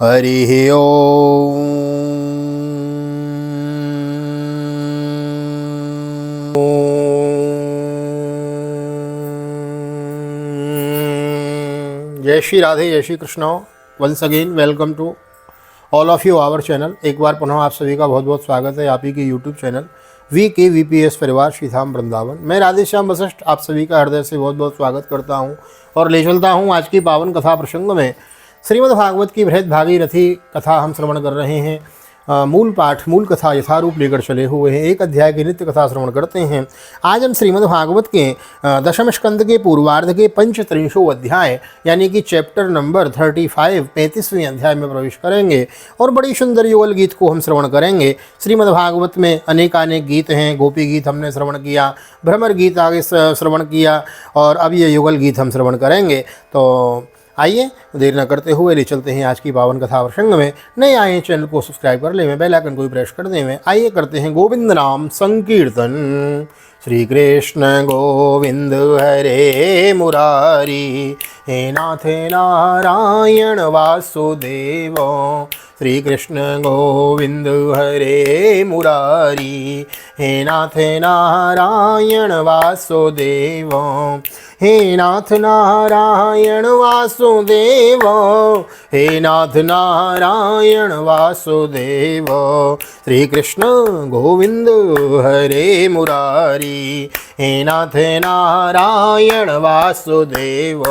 हरि ओम। जय श्री राधे, जय Shri Krishna. Once again welcome to all of you our channel. एक बार पुनः आप सभी का बहुत बहुत स्वागत है आप ही के यूट्यूब चैनल VKVPS परिवार श्रीधाम वृंदावन। मैं राधेश्याम वशिष्ठ आप सभी का हृदय से बहुत बहुत स्वागत करता हूं और ले चलता हूं आज की पावन कथा प्रसंग में। श्रीमद् भागवत की बृहद भागीरथी कथा हम श्रवण कर रहे हैं। मूल पाठ मूल कथा यथारूप लेकर चले हुए हैं। एक अध्याय की नित्य कथा श्रवण करते हैं। आज हम श्रीमद् भागवत के दशम स्कंद के पूर्वार्ध के 35वें अध्याय यानी कि चैप्टर नंबर 35 35वें अध्याय में प्रवेश करेंगे और बड़ी सुंदर युगल गीत को हम श्रवण करेंगे। श्रीमद् भागवत में अनेकानेक गीत हैं। गोपी गीत हमने श्रवण किया, भ्रमर गीत आगे श्रवण किया और अब ये युगल गीत हम श्रवण करेंगे। तो आइए देर न करते हुए ले चलते हैं आज की पावन कथा प्रसंग में। नए आए चैनल को सब्सक्राइब कर ले, बेल आइकन को भी प्रेस कर दें। आइए करते हैं गोविंद नाम संकीर्तन। श्री कृष्ण गोविंद हरे मुरारी, हे नाथ नारायण वासुदेव। श्री कृष्ण गोविंद हरे मुरारी, हे नाथ नारायण वासुदेव। हे नाथ नारायण वासुदेव, हे नाथ नारायण वासुदेव। श्री कृष्ण गोविंद हरे मुरारी, हे नाथ नारायण वासुदेव।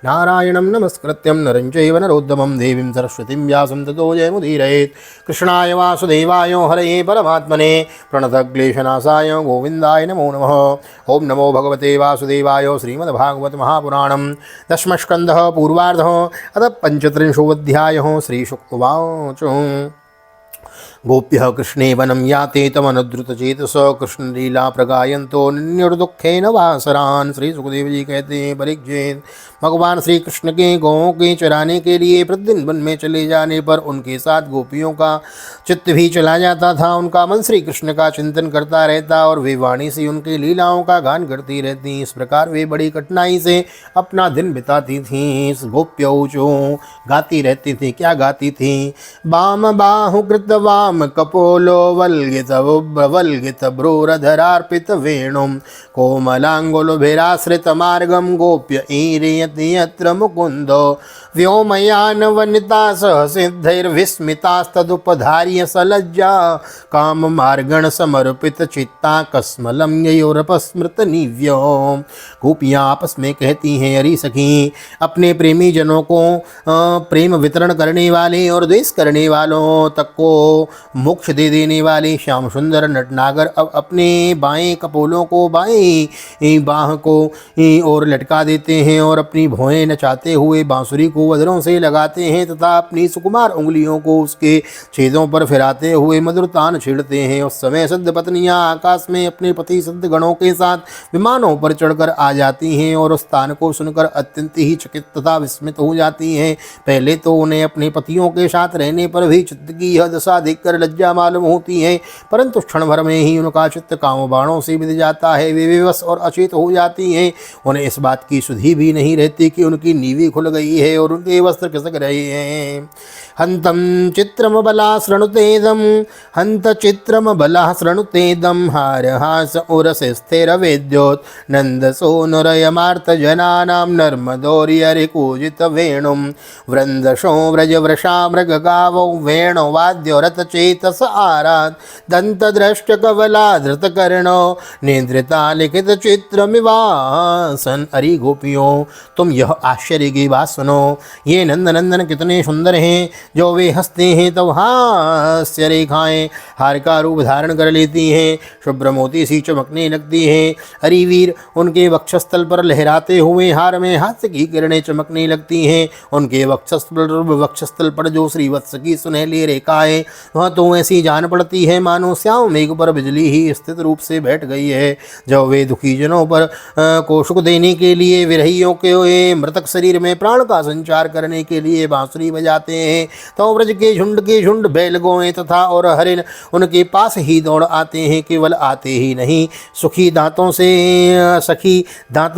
नारायणं नमस्कृत्यं नरं चैव नरोत्तमं देवीं सरस्वतीं व्यासं ततो जयमुदीरयेत्। कृष्णाय वासुदेवाय हरये परमात्मने प्रणतक्लेशनाशाय गोविन्दाय नमो नमः। ओं नमो भगवते वासुदेवाय। श्रीमद्भागवत महापुराणं दशमस्कन्धः पूर्वार्धः अथ 35 श्रीशुक उवाच। गोप्यः कृष्णे वनं याते तमनुद्रुतचेतस कृष्णलीला प्रगायन्तो निन्युर्दुःखेन वासरान्। श्री सुखदेव जी कहते हैं, परीक्षित भगवान श्री कृष्ण के गौओं के चराने के लिए प्रतिदिन वन में चले जाने पर उनके साथ गोपियों का चित्त भी चला जाता था। उनका मन श्री कृष्ण का चिंतन करता रहता और वे वाणी से उनकी लीलाओं का गान करती रहती। इस प्रकार वे बड़ी कठिनाई से अपना दिन बिताती थीं। गोप्यौचो गाती रहती थी। क्या गाती थी? वाम बाहु कृत वाम कपोलो वल्गित भ्रूरधरार्पित वेणुं कोमलांगुलभिराश्रित मार्गम गोप्य ईरयति यत्र मुकुंदो व्योमयानवनिता सह सिद्धैर्विस्मितास्तदुपधार्य सलज्जा काम मार्गण समर्पित चित्ता कस्मलम ययोरपस्मृत निव्यो। गोपियाँ आपस में कहती हैं, अरे सखी, अपने प्रेमी जनों को प्रेम वितरण करने वाले और द्वेष करने वालों तक को मोक्ष दे देने वाले श्याम सुंदर नटनागर अब अपने बाएं कपोलों को बाएं बाह को और लटका देते हैं और अपनी भौएं नचाते हुए बांसुरी को वज्रों से लगाते हैं तथा अपनी सुकुमार उंगलियों को उसके छेदों पर फिराते हुए मधुर तान छेड़ते हैं। उस समय सिद्ध पत्नियां आकाश में अपने पति सिद्ध गणों के साथ विमानों पर चढ़कर आ जाती हैं और उस तान को सुनकर अत्यंत ही चकित तथा विस्मित हो जाती हैं। पहले तो उन्हें अपने पतियों के साथ रहने पर भी चित्त की यह दशा देखकर लज्जा मालूम होती है, परंतु क्षण भर में ही उनका चित्त काम बाणों से मिल जाता है। वे विवश और अचेत हो जाती हैं। उन्हें इस बात की सुधि भी नहीं रहती कि उनकी नीवी खुल गई है और उनके वस्त्र खिसक रहे हैं। हंतं चित्रम बला शृणुतेदं, हंत चित्रम बला शृणुतेदं, हारहास उरस स्थिर वेद्योत् नंदसोनुरयमार्त जनानां नर्मदोर्यरिकूजित वेणुं वृंदशो व्रज वृषा मृग गावौ वेणो वाद्यो रथ चेतस आराध दंत दृष्ट कवला धृत कर्णो निद्रिता लिखित चित्रमिवासन। अरे गोपियों, तुम यह आश्चर्य की बात सुनो। ये नंदनंदन कितने सुंदर हैं। जो वे हंसते हैं तो हास्य रेखाएं हार का रूप धारण कर लेती हैं, शुभ्र मोती सी चमकने लगती हैं। हरि वीर, उनके वक्षस्थल पर लहराते हुए हार में हास्य की किरणें चमकने लगती हैं। उनके वक्षस्थल पर जो श्रीवत्स की सुनहली रेखाएं वह तो ऐसी जान पड़ती है मानो श्याम मेघ पर बिजली ही स्थित रूप से बैठ गई है। जब वे दुखी जनों पर को सुख देने के लिए विरहियों के मृतक शरीर में प्राण का संचार करने के लिए बांसुरी बजाते हैं, तो ब्रज के झुंड बैल गोएं तथा और हरिण उनके पास ही दौड़ आते हैं। केवल आते ही नहीं, सखी दांतों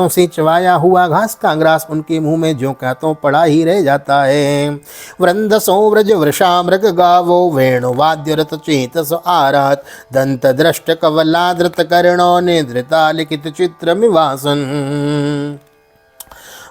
से चबाया हुआ घास का ग्रास उनके मुंह में ज्यों का त्यों पड़ा ही रह जाता है। वृंदसो व्रज वृषा मृग गावो वेणु वाद्य रत चेतस आरात दंत दृष्ट कवलादृत कर्णो निद्रिता लिखित चित्र मिवासन।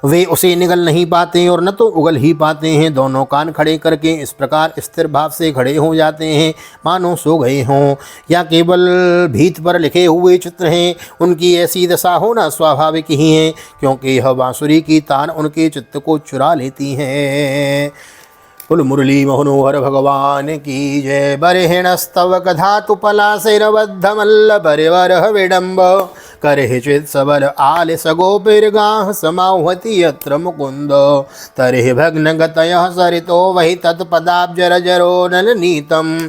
वे उसे निगल नहीं पाते और न तो उगल ही पाते हैं। दोनों कान खड़े करके इस प्रकार स्थिर भाव से खड़े हो जाते हैं मानो सो गए हों, या केवल भीत पर लिखे हुए चित्र हैं। उनकी ऐसी दशा होना स्वाभाविक ही है, क्योंकि यह बांसुरी की तान उनके चित्त को चुरा लेती है। कुल मुरली मनोहर भगवान की जय। बरहिण स्तव कधातु पलाशैर्बद्ध मल्ल परिवरह विडम्ब करहि चित सबल आल सगोपिर्गाः समाह्वति यत्र मुकुंद तर्हि भग्नगतयः सरितो वहि तत्पदाब्जरजरो नलनीतं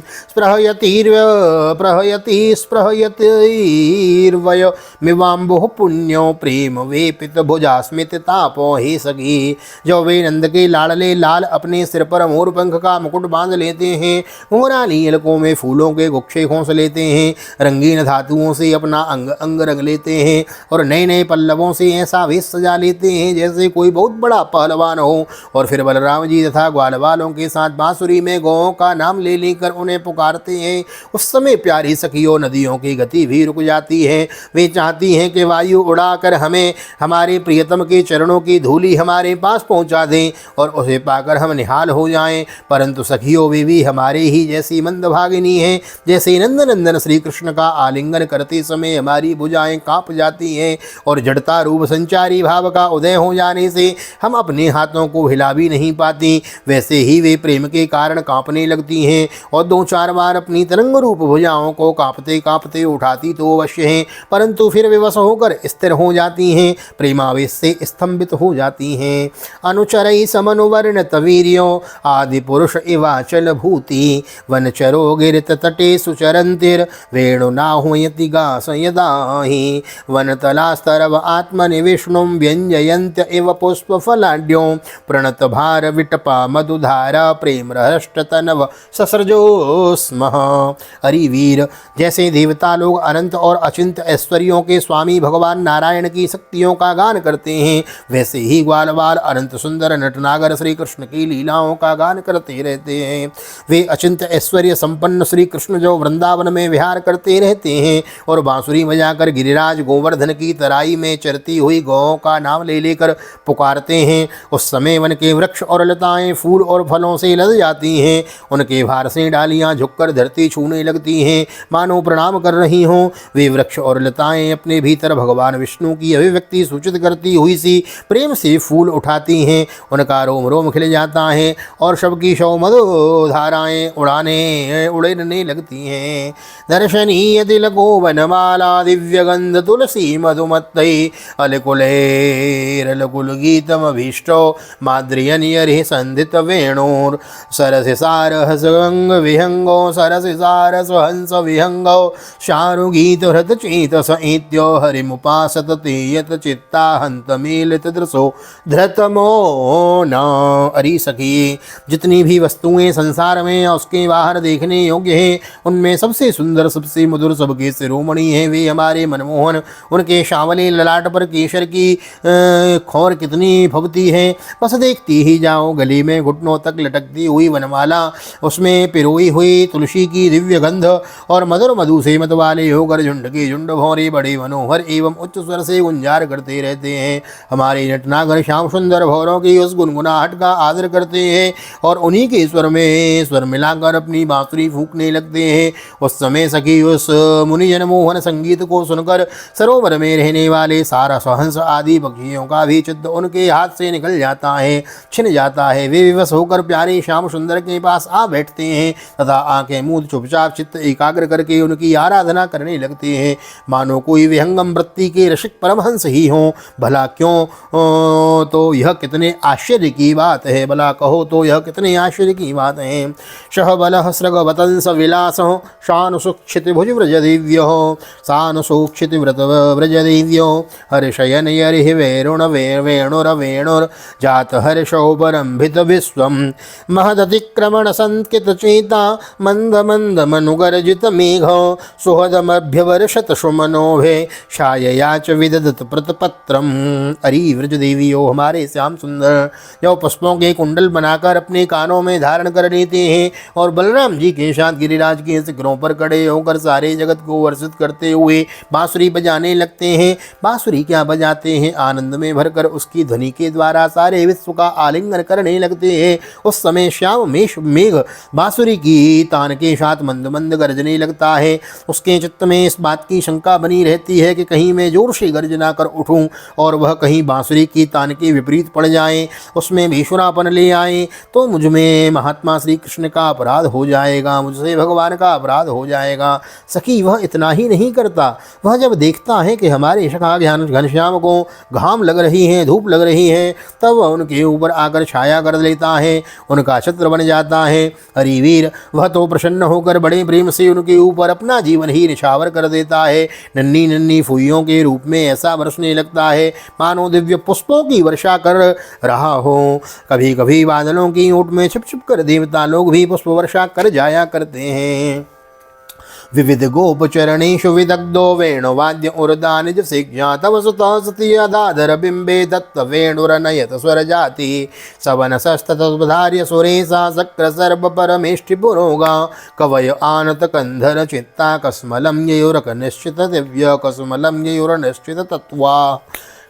स्पृहयतिर्वय मिवाम्बुः पुण्यो प्रेम वेपित भुजास्मित तापो ही सखी। जो वे नंद के लाडले लाल अपने सिर पर मोर पंख का मुकुट बांध लेते हैं, घुंघराली इलकों में फूलों के गुच्छे खोस लेते हैं, रंगीन धातुओं से अपना अंग अंग रंग लेते हैं और नए नए पल्लवों से ऐसा वेश सजा लेते हैं जैसे कोई बहुत बड़ा पहलवान हो। और फिर बलराम जी तथा ग्वाल वालों के साथ बांसुरी में गौओं का नाम ले लेकर उन्हें पुकारते हैं। उस समय प्यारी सखियों नदियों की गति भी रुक जाती है। वे चाहती हैं कि वायु उड़ाकर हमें हमारे प्रियतम के चरणों की धूली हमारे पास पहुंचा दें और उसे पाकर हम निहाल हो जाएं, परंतु सखियों वे भी हमारे ही जैसी मंदभागिनी हैं। जैसे नंदनंदन श्री कृष्ण का आलिंगन करते समय हमारी भुजाएं कांप जाती हैं और जड़ता रूप संचारी भाव का उदय हो जाने से हम अपने हाथों को हिला भी नहीं पाती, वैसे ही वे प्रेम के कारण कांपने लगती हैं और दो चार बार अपनी तरंग रूप भुजाओं को कांपते कांपते उठाती तो अवश्य हैं, परंतु फिर विवश होकर स्थिर हो जाती हैं, प्रेमावेश से स्तंभित हो जाती हैं। अनुचरई समनुवर्ण तवीर्यो आदि पुरुष इवाचल भूति वनचरो गिरित तटे सुचरंतिर वेणुनाहुयति गासयदाहि वनतलास्तरव आत्मनि विष्णुं व्यंजयन्त इव पुष्पफलाढ्यों प्रणत भार विटपा मधुधारा प्रेम रहष्ट तनव ससृजो स्मः। हरिवीर, जैसे देवता लोग अनंत और अचिंत ऐश्वर्यों के स्वामी भगवान नारायण की शक्तियों का गान करते हैं, वैसे ही ग्वालवाल अनंत सुंदर नटनागर श्री कृष्ण की लीलाओं का गान करते रहते हैं। वे अचिंत ऐश्वर्य संपन्न श्री कृष्ण जो वृंदावन में विहार करते रहते हैं और बांसुरी बजाकर गिरिराज गोवर्धन की तराई में चरती हुई गौओं का नाम ले लेकर पुकारते हैं, उस समय वन के वृक्ष और लताएं फूल और फलों से लद जाती हैं। उनके भार से डालियां झुककर धरती छूने लगती हैं, मानो प्रणाम कर रही हों। वे वृक्ष और लताएं अपने भीतर भगवान विष्णु की अभिव्यक्ति सूचित करती हुई सी प्रेम से फूल उठाती हैं। उनका रोम रोम खिल जाता है और शव की शव मधुधाराएं उड़ने लगती हैं। दर्शनीय तिलको वनमाला दिव्यगंध तुलसी मधुमत्तै अलकुलैरलकुल गीतमभीष्टो माद्रियनियरि संधित वेणुर सरसि सारहसगंग विहंगो सरसि सारसहंस विहंगो शारुगीत हृत चेतस इत्यो हरिमुपासत तेयत चित्ता हंत मीलित दृशो धृतमो न। अरी सखी, जितनी भी वस्तुएं संसार में उसके बाहर देखने योग्य हैं, उनमें सबसे सुंदर सबसे मधुर सबके शिरोमणि हैं वे हमारे मनमोहन। उनके शावले ललाट पर केसर की खोर कितनी फबती है, बस देखती ही जाओ। गले में घुटनों तक लटकती हुई वनमाला, उसमें पिरोई हुई तुलसी की दिव्य गंध और मधुर मधु से मत वाले होकर झुंड के झुंड भौरे बड़े मनोहर एवं उच्च स्वर से गुंजार करते रहते हैं। हमारे नटनागर श्याम सुंदर भौरों की उस गुनगुनाहट का आदर करते हैं और उन्हीं के स्वर में स्वर मिलाकर अपनी बांसुरी फूंकने लगते हैं। उस समय सखी उस मुनिजन मोहन संगीत को सुनकर सरोवर में रहने वाले सारस हंस आदि पक्षियों का भी चित्त उनके हाथ से निकल जाता है, छिन जाता है। वे विवश होकर प्यारे श्याम सुंदर के पास आ बैठते हैं तथा आंखें मूंद चुपचाप चित्त एकाग्र करके उनकी आराधना करने लगते हैं, मानो कोई विहंगम वृत्ति के रसिक परमहंस ही हों। भला क्यों तो यह कितने आश्चर्य की बात है, भला कहो तो यह कितने आश्चर्य की बात है। शह बलः सृगवतंस विलासः शानुसुक्षिति भुज व्रजदिव्यो सानुसूक्षिति व्रत व्रजदिव्यो हर्षयन यरिः वेणुर वेणुर जात हर्षो परम्भित विश्वम महदतिक्रमण संकित चेता मंद मंद मनुगर्जित मेघ सुहदमभ्यवर्षत सुमनोभे छायया च विदधत प्रतपत्रम। अरी व्रज देवियों, हमारे श्याम सुंदर जो पुष्पों के कुंडल बनाकर अपने कानों में धारण कर लेते हैं और बलराम जी के साथ गिरिराज के शिखरों पर खड़े होकर सारे जगत को वर्षित करते हुए बांसुरी बजाने लगते हैं। बांसुरी क्या बजाते हैं, आनंद में भरकर उसकी ध्वनि के द्वारा सारे विश्व का आलिंगन करने लगते हैं। उस समय श्याम मेघ बांसुरी की तान के साथ मंद मंद गरजने लगता है। उसके चित्त में इस बात की शंका बनी रहती है कि कहीं मैं जोर से गर्जना कर उठूं और वह कहीं बांसुरी की तान के विपरीत पड़ जाए, उसमें भीषुरापन ले आए तो मुझ में महात्मा श्री कृष्ण का अपराध हो जाएगा, मुझसे भगवान का अपराध हो जाएगा। सखी, वह इतना ही नहीं करता, वह जब देखता है कि हमारे सखा घनश्याम को घाम लग रही है, धूप लग रही है, तब वह उनके ऊपर आकर छाया कर लेता है, उनका छत्र बन जाता है। हरि वीर, वह तो प्रसन्न होकर बड़े प्रेम से उनके ऊपर अपना जीवन ही निछावर कर देता है। नन्ही नन्ही फुइयों के रूप में ऐसा बरसने लगता है मानो दिव्य पुष्पों की वर्षा कर रहा हो। कभी कभी बादलों की ओट में छिप छिप कर देवता लोग भी पुष्प वर्षा कर जाया करते हैं। विविध गोपचरणेषु विदग्धो वेणुवाद्य उर्दा निज शिक्षा तव सुतः सती अदाधर बिंबे दत्त वेणुरनयत स्वर जाति सवन सस्तधार्य सुरेशा शक्र सर्व परमेष्टि पुरोगा कवय आनत कंधर चित्ता कस्मलम ययुरक निश्चित दिव्य कस्मलम ययुर निश्चित तत्वा।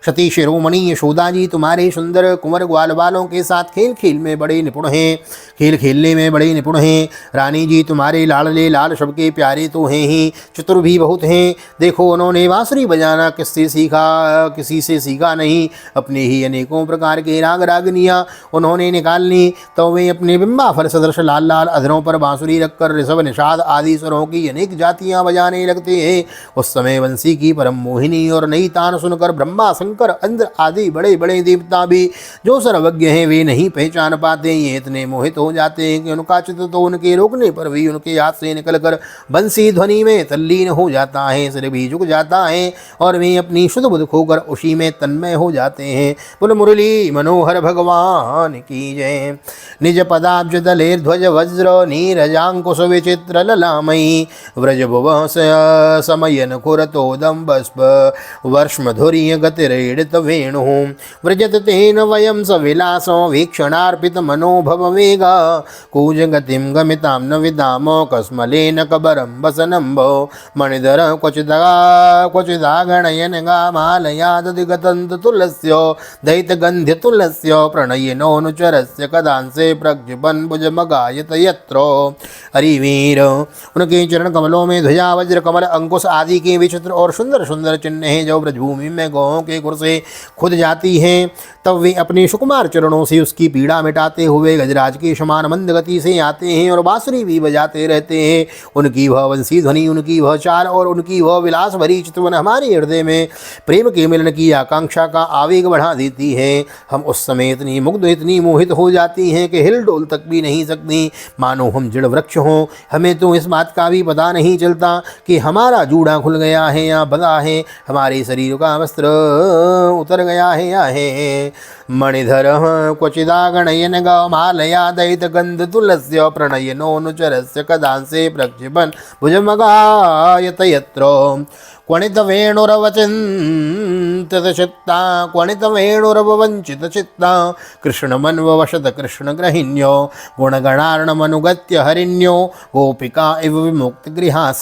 सती शिरोमणि यशोदा जी तुम्हारे सुंदर कुंवर ग्वाल वालों के साथ खेल खेल में बड़े निपुण हैं, खेल खेलने में बड़े निपुण हैं। रानी जी तुम्हारे लाडले लाल सबके प्यारे तो हैं ही, चतुर भी बहुत हैं। देखो उन्होंने बांसुरी बजाना किससे सीखा, किसी से सीखा नहीं, अपने ही अनेकों प्रकार के राग रागनियाँ उन्होंने निकाल ली। तो वे अपने बिंबा फल सदृश लाल लाल अधरों पर बांसुरी रखकर ऋषभ निषाद आदि स्वरों की अनेक जातियाँ बजाने लगते हैं। उस समय वंशी की परम मोहिनी और नई तान सुनकर ब्रह्मा शंकर इंद्र आदि बड़े बड़े देवता भी जो सर्वज्ञ हैं वे नहीं पहचान पाते। ये इतने मोहित हो जाते हैं कि उनका चित्त तो उनके रोकने पर भी उनके हाथ से निकलकर बंसी ध्वनि में तल्लीन हो जाता है, सिर भी झुक जाता है और वे अपनी शुद्ध बुद्ध खोकर उसी में तन्मय हो जाते हैं। बोल मुरली मनोहर भगवान की जय। निज पदाब्ज दलेर ध्वज वज्र नीरजांकुश विचित्र ललामयी व्रज भुव समयन खुरतोदम बस्प वर्ष्मधुर्य गतिरेडित वेणु व्रजत तेन वयं सविलासो वीक्षणार्पित मनोभव वेगा कूज गतिम गमितां न विदाम कस्मलेन कबरं वसनम्भो मणिधर क्वचिदा गणयन गामालयादधिगतन्त तुलस्य दैतगन्ध्य तुलस्य प्रणयिनोऽनुचरस्य कदांसे प्रक्षिपन् भुजमगायत यत्र। हरिवीर, उनके चरण कमलों में ध्वजा वज्र कमल अंकुश आदि के विचित्र और सुंदर सुंदर चिन्ह हैं जो ब्रजभूमि में गौों के खुर से खुद जाती हैं। तब वे अपने सुकुमार चरणों से उसकी पीड़ा मिटाते हुए गजराज के समान मंद गति से आते हैं और बांसुरी भी बजाते रहते हैं। उनकी वह वंशी ध्वनि, उनकी वह चाल और उनकी वह विलास भरी चितवन हमारे हृदय में प्रेम के मिलन की आकांक्षा का आवेग बढ़ा देती है। हम उस समय इतनी मुग्ध, इतनी मोहित हो जाती हैं कि हिल डोल तक भी नहीं सकती, मानो हम जड़ वृक्ष हों। हमें तो इस बात का भी पता नहीं चलता कि हमारा जूड़ा खुल गया है या बंधा है, हमारे शरीर का वस्त्र उतर गया है या है। मणिधर क्वचिदा गणयन गौमालया दैत गंध तुलस्य प्रणयनोऽनुचरस्य कदांसे प्रक्षिपन् भुजमगायत यत्र। क्वणित वेणुरवचिन्तितचित्ता क्वणित वेणुरववञ्चितचित्ता कृष्णमन्ववशत कृष्णग्रहिण्यो गुणगणार्णमनुगत्य हरिण्यो गोपिका इव विमुक्तगृहास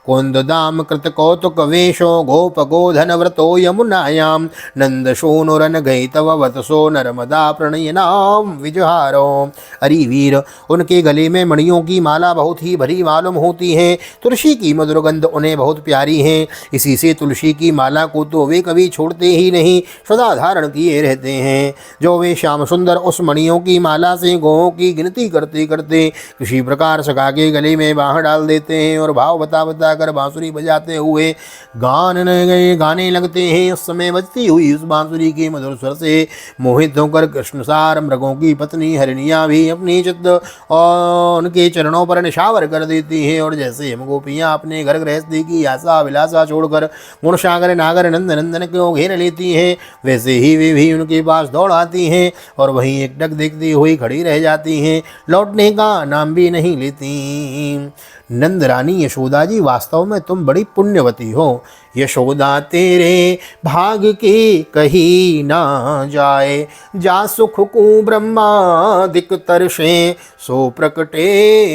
कोन्ददाम कृतकौतुकवेशो गोपगोधनव्रतो यमुनायां नन्दशोनुरनघैतव वतसो नर्मदा प्रणयनां विजहारो। हरिवीर, उनके गले में मणियों की माला बहुत ही भरी मालूम होती है, तुलसी की मधुर गंध उन्हें बहुत प्यारी है। इसी से तुलसी की माला को तो वे कभी छोड़ते ही नहीं, सदा धारण किए रहते हैं। जो वे श्याम सुंदर उस मणियों की माला से गौओं की गिनती करते करते किसी प्रकार सखा के गले में बाँह डाल देते हैं और भाव बता बता कर बांसुरी बजाते हुए गाने लगते हैं। उस समय बजती हुई उस बांसुरी के मधुर स्वर से मोहित होकर कृष्णसार मृगों की पत्नी हरिणियाँ भी अपनी चित्त और उनके चरणों पर निशावर कर देती हैं। और जैसे हम गोपियाँ अपने घर गृहस्थी की आशा अभिलाषा छोड़कर गुणसागर नागर नंद नंदन को घेर लेती हैं, वैसे ही वे भी उनके पास दौड़ आती हैं और वहीं एकटक देखती हुई खड़ी रह जाती हैं, लौटने का नाम भी नहीं लेती। नंद रानी यशोदा जी, वास्तव में तुम बड़ी पुण्यवती हो। यशोदा तेरे भाग की कही ना जाए, जा सुख को ब्रह्मादिक तरसे सो प्रकटे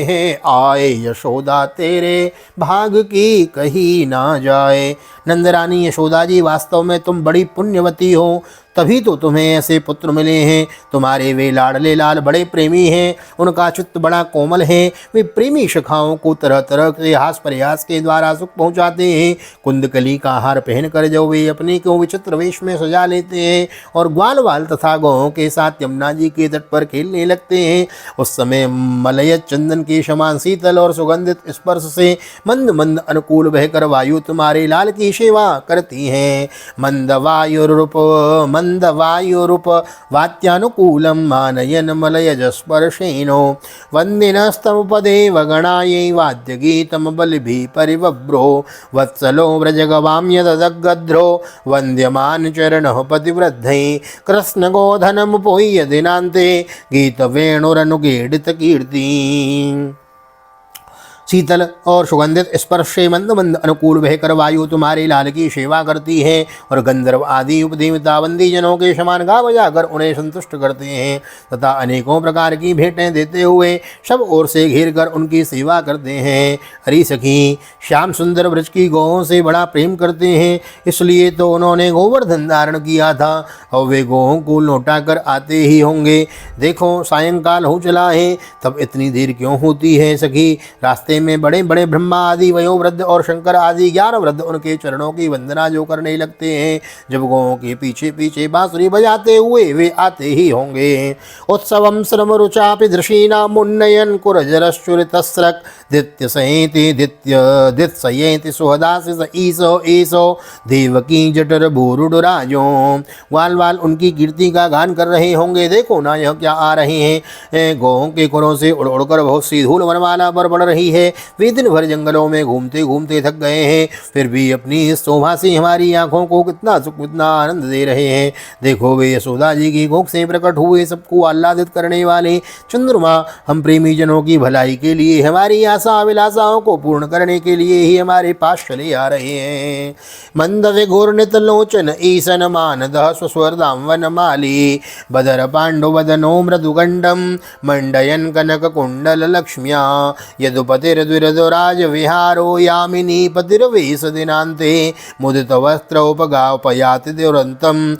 हैं आए। यशोदा तेरे भाग की कही ना जाए। नंद रानी यशोदा जी, वास्तव में तुम बड़ी पुण्यवती हो, तभी तो तुम्हें ऐसे पुत्र मिले हैं। तुम्हारे वे लाडले लाल बड़े प्रेमी हैं, उनका चित्त बड़ा कोमल है। वे प्रेमी सखाओं को तरह तरह के हास प्रयास के द्वारा सुख पहुँचाते हैं। कुंदकली का हार पहनकर जो वे अपने को विचित्र वेश में सजा लेते हैं और ग्वाल वाल तथा गौों के साथ यमुना जी के तट पर खेलने लगते हैं, उस समय मलय चंदन के समान शीतल और सुगंधित स्पर्श से मंद मंद अनुकूल बहकर वायु तुम्हारे लाल की सेवा करती हैं। मंद वायुरूप वात्यानुकूलं मानयन मलयजस्पर्शेनो वन्दिनस्तमुपदेव गणायै वाद्यगीतं बलिभिः परिवभ्रो वत्सलो व्रजगवां यदगद्रो वन्द्यमान चरणः पतिवृद्धैः कृष्णगोधनमुपह्य दिनान्ते गीतवेणुरनुगीडित कीर्ति। शीतल और सुगंधित स्पर्श से मंद मंद अनुकूल बहकर वायु तुम्हारे लाल की सेवा करती है और गंधर्व आदि उपदेवता बंदी जनों के समान गा बजाकर उन्हें संतुष्ट करते हैं तथा अनेकों प्रकार की भेंटें देते हुए सब ओर से घेर कर उनकी सेवा करते हैं। हरि सखी, श्याम सुंदर ब्रज की गौओं से बड़ा प्रेम करते हैं, इसलिए तो उन्होंने गोवर्धन धारण किया था और वे गौओं को लौटा कर आते ही होंगे। देखो सायंकाल हो चला है, तब इतनी देर क्यों होती है सखी? रास्ते में बड़े बड़े ब्रह्मा आदि वयोवृद्ध और शंकर आदि 11 वृद्ध उनके चरणों की वंदना जो करने लगते हैं। जब गौओं के पीछे पीछे बांसुरी बजाते हुए वे आते ही होंगे। उत्सवम श्रम रुचापि दृशीना मुन्नयन कुरजरश्चुरितस्रक दित्य सयेति दित्सयेति सुहदासि स ईसो ईसो देवकी जटर भूरुडराजो। ग्वाल वाल उनकी कीर्ति का गान कर रहे होंगे। देखो ना यह क्या आ रहे हैं। गौओं के खुरों से उड़ उड़कर बहुत सी धूल वनमाला पर बढ़ रही है। वे दिन भर जंगलों में घूमते घूमते थक गए हैं, फिर भी अपनी इस शोभा से हमारी आंखों को कितना सुख कितना आनंद दे रहे हैं। देखो वे यशोदा जी की कोख से प्रकट हुए सबको आह्लादित करने वाले चंद्रमा हम प्रेमी जनों की भलाई के लिए, हमारी आशा अभिलाषाओं को पूर्ण करने के लिए ही हमारे पास चले आ रहे हैं। मंद विघूर्णित लोचन ईसन मानद स्वस्वर्दाम वनमाली बदर पांडु वदनो मृदुगंडम मंडयन कनक कुंडल लक्ष्म्या यदुपतिर्द्विरदुराज विहारो यामिनी पतिर्वेश दिनांते मुदित वस्त्र उपगापयाति दुरंतम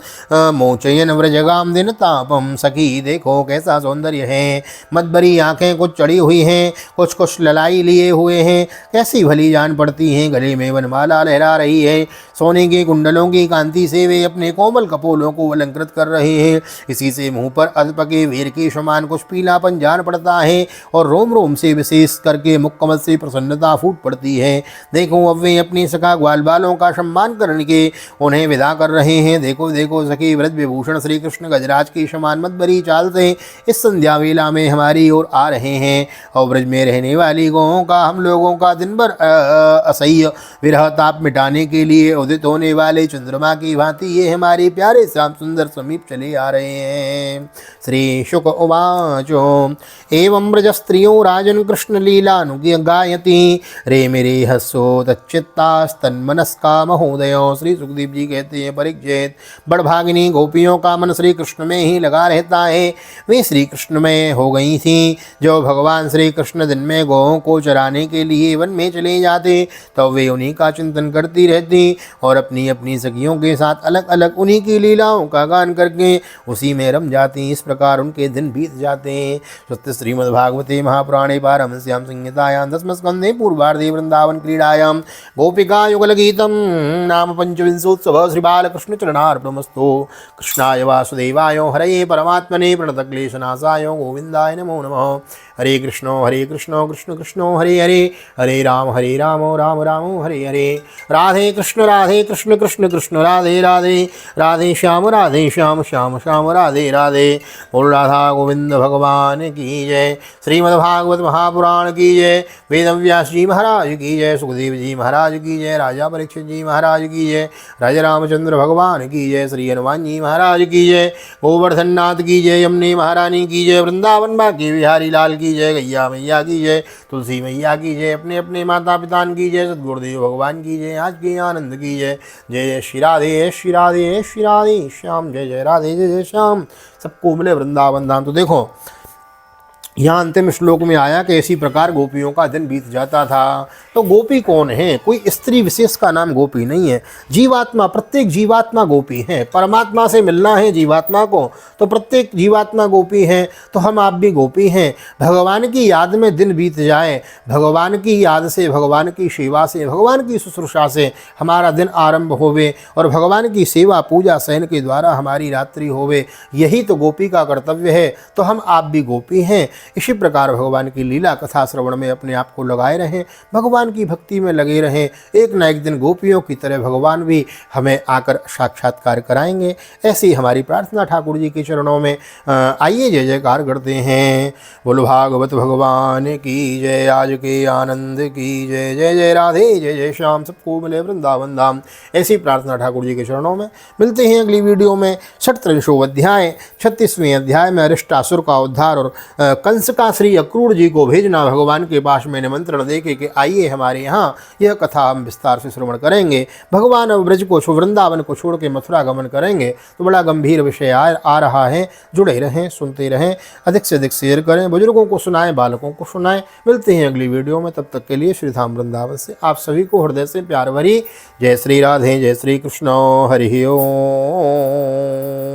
मोचयन व्रजगाम दिन तापम। सखी देखो कैसा सौंदर्य है। मदबरी आंखें कुछ चढ़ी हुई हैं, कुछ कुछ ललाई लिए हुए हैं, कैसी भली जान पड़ती हैं। गले में वनमाला लहरा रही है, सोने के कुंडलों की कांति से वे अपने कोमल कपोलों को अलंकृत कर रहे हैं। इसी से मुंह पर अल्प के वीर के समान कुछ पीलापन जान पड़ता है और रोम रोम से विशेष करके मुक्कमल से प्रसन्नता फूट पड़ती है। देखो अब वे अपनी सखा ग्वाल बालों का सम्मान करके उन्हें विदा कर रहे हैं। देखो देखो सखी, व्रज विभूषण श्री कृष्ण गजराज की समान मदबरी चाल से इस संध्या वेला में हमारी ओर आ रहे हैं और ब्रज में रहने वाली गौओं का हम लोगों का दिन भर असह्य विरह ताप मिटाने के लिए उदित होने वाले चंद्रमा की भांति ये हमारे प्यारे श्याम सुंदर समीप चले आ रहे हैं। श्री शुक उवाचो एवं ब्रज स्त्रियों राजन कृष्ण लीलानुगायति रे मेरे हसो तच्चित्तास्तन्मनस्का महोदयो। श्री सुखदेव जी कहते हैं, परीक्षित बड़भागिनी गोपियों का मन श्री कृष्ण में ही लगा रहता है। वे श्री कृष्ण में हो गई थीं। जो भगवान श्री कृष्ण दिन में गौओं को चराने के लिए वन में चले जाते तो वे उन्हीं का चिंतन करती रहती और अपनी अपनी सखियों के साथ अलग अलग उन्हीं की लीलाओं का गान करके उसी में रम जाती। इस प्रकार उनके दिन बीत जाते हैं। सत्य श्रीमद्भागवते महापुराणे पारमहंस्यां संहितायां दशमस्कन्धे पूर्वार्धे वृंदावन क्रीडायां गोपिका युगलगीतं नाम पंचविंशोत्सव श्री बालकृष्ण चरणार्पणमस्तु। कृष्णाय वासुदेवाय हरये परमात्मने प्रणतक्लेशनाशाय गोविंदाय नमो नमः। हरे कृष्ण कृष्ण कृष्ण हरे हरे, हरे राम राम राम हरे हरे। राधे कृष्ण कृष्ण कृष्ण राधे राधे, राधे श्याम श्याम श्याम राधे राधे। बोल राधा गोविंद भगवान की जय। श्रीमद्भागवत महापुराण की जय। वेदव्यास जी महाराज की जय। सुखदेव जी महाराज की जय। राजा परीक्षित जी महाराज की जय। राजा रामचंद्र भगवान की जय। श्री हनुमान जी महाराज की जय। गोवर्धन नाथ की जय। यमुने महारानी की जय। वृंदावन बांके बिहारी लाल की जय। गैया मैया की जय। तुलसी मैया की जय। अपने अपने माता पिता की जय। सद्गुरुदेव भगवान की जय। आज के आनंद की जय। जय जय श्री राधे श्री राधे श्री राधे श्याम। जय जय राधे जय जय श्याम। सबको मिले वृंदावन धाम। तो देखो यहाँ अंतिम श्लोक में आया कि इसी प्रकार गोपियों का दिन बीत जाता था। तो गोपी कौन है? कोई स्त्री विशेष का नाम गोपी नहीं है। जीवात्मा, प्रत्येक जीवात्मा गोपी है। परमात्मा से मिलना है जीवात्मा को, तो प्रत्येक जीवात्मा गोपी है। तो हम आप भी गोपी हैं। भगवान की याद में दिन बीत जाए, भगवान की याद से, भगवान की सेवा से, भगवान की शुश्रूषा से हमारा दिन आरंभ होवे और भगवान की सेवा पूजा सहन के द्वारा हमारी रात्रि होवे, यही तो गोपी का कर्तव्य है। तो हम आप भी गोपी हैं। इसी प्रकार भगवान की लीला कथा श्रवण में अपने आप को लगाए रहें, भगवान की भक्ति में लगे रहें। एक न एक दिन गोपियों की तरह भगवान भी हमें आकर साक्षात्कार कराएंगे। ऐसी हमारी प्रार्थना ठाकुर जी के चरणों में। आइए जय जयकार करते हैं। बोलो भागवत भगवान की जय। आज के आनंद की जय। जय जय राधे जय जय श्याम। सबको मिले वृंदावन धाम। ऐसी प्रार्थना ठाकुर जी के चरणों में। मिलते हैं अगली वीडियो में। 37वां अध्याय 36वें अध्याय में अरिष्टासुर का उद्धार और कंस का श्री अक्रूर जी को भेजना भगवान के पास में निमंत्रण देके कि आइए हमारे यहाँ, यह कथा हम विस्तार से श्रवण करेंगे। भगवान अब ब्रज को, वृंदावन को छोड़ के मथुरा गमन करेंगे। तो बड़ा गंभीर विषय आ रहा है। जुड़े रहें, सुनते रहें, अधिक से अधिक शेयर करें, बुजुर्गों को सुनाएं, बालकों को सुनाएं। मिलते हैं अगली वीडियो में। तब तक के लिए श्री धाम वृंदावन से आप सभी को हृदय से प्यार भरी जय श्री राधे जय श्री कृष्ण। हरि ओम।